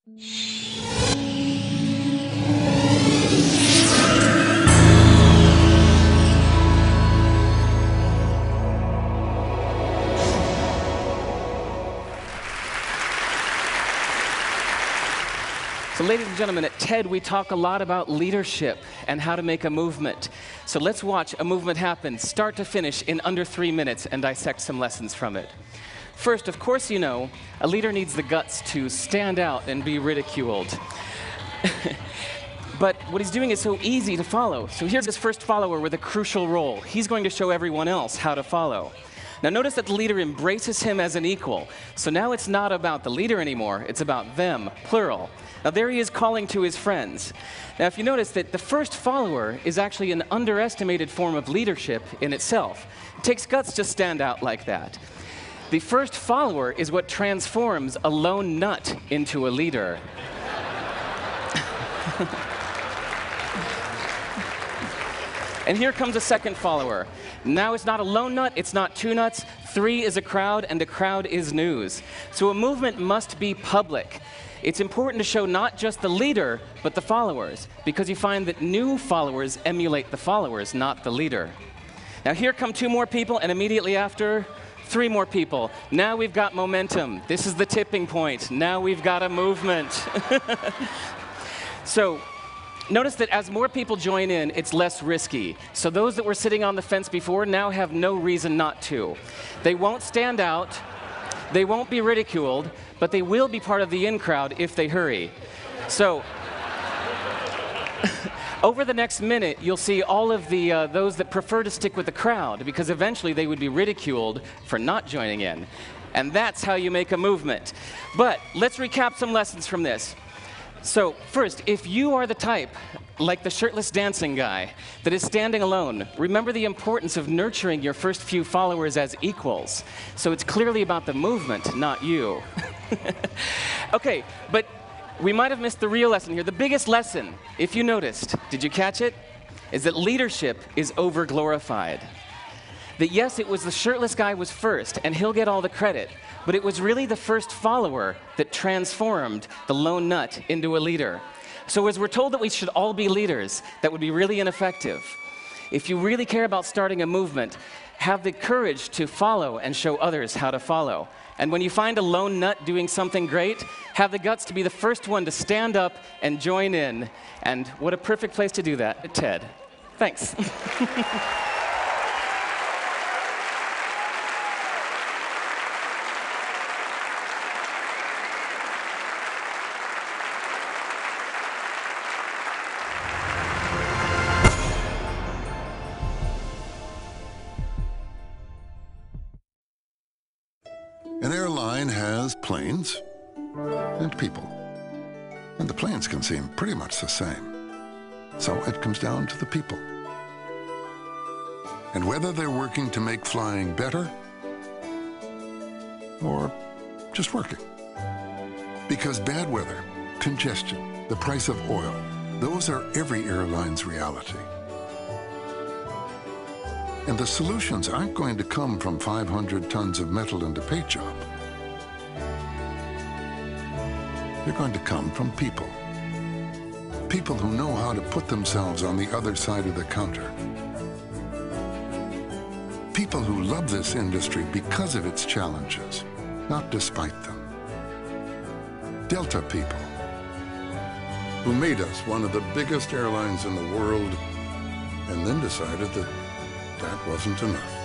So ladies and gentlemen, at TED we talk a lot about leadership and how to make a movement. So let's watch a movement happen, start to finish, in under 3 minutes and dissect some lessons from it. First, of course you know, a leader needs the guts to stand out and be ridiculed. But what he's doing is so easy to follow. So here's his first follower with a crucial role. He's going to show everyone else how to follow. Now notice that the leader embraces him as an equal. So now it's not about the leader anymore, it's about them, plural. Now there he is calling to his friends. Now if you notice that the first follower is actually an underestimated form of leadership in itself. It takes guts to stand out like that. The first follower is what transforms a lone nut into a leader. And here comes a second follower. Now it's not a lone nut, it's not two nuts, 3 is a crowd, and a crowd is news. So a movement must be public. It's important to show not just the leader, but the followers, because you find that new followers emulate the followers, not the leader. Now here come 2 more people, and immediately after, 3 more people. Now we've got momentum. This is the tipping point. Now we've got a movement. So notice that as more people join in, it's less risky. So those that were sitting on the fence before now have no reason not to. They won't stand out, they won't be ridiculed, but they will be part of the in crowd if they hurry. So over the next minute, you'll see all of the those that prefer to stick with the crowd, because eventually they would be ridiculed for not joining in. And that's how you make a movement. But let's recap some lessons from this. So first, if you are the type, like the shirtless dancing guy, that is standing alone, remember the importance of nurturing your first few followers as equals. So it's clearly about the movement, not you. Okay, but we might have missed the real lesson here. The biggest lesson, if you noticed, did you catch it? Is that leadership is over-glorified. That yes, it was the shirtless guy was first, and he'll get all the credit, but it was really the first follower that transformed the lone nut into a leader. So as we're told that we should all be leaders, that would be really ineffective. If you really care about starting a movement, have the courage to follow and show others how to follow. And when you find a lone nut doing something great, have the guts to be the first one to stand up and join in. And what a perfect place to do that at TED. Thanks. An airline has planes and people, and the planes can seem pretty much the same. So it comes down to the people, and whether they're working to make flying better or just working. Because bad weather, congestion, the price of oil, those are every airline's reality. And the solutions aren't going to come from 500 tons of metal and a paint job. They're going to come from people. People who know how to put themselves on the other side of the counter. People who love this industry because of its challenges, not despite them. Delta people, who made us one of the biggest airlines in the world, and then decided that that wasn't enough.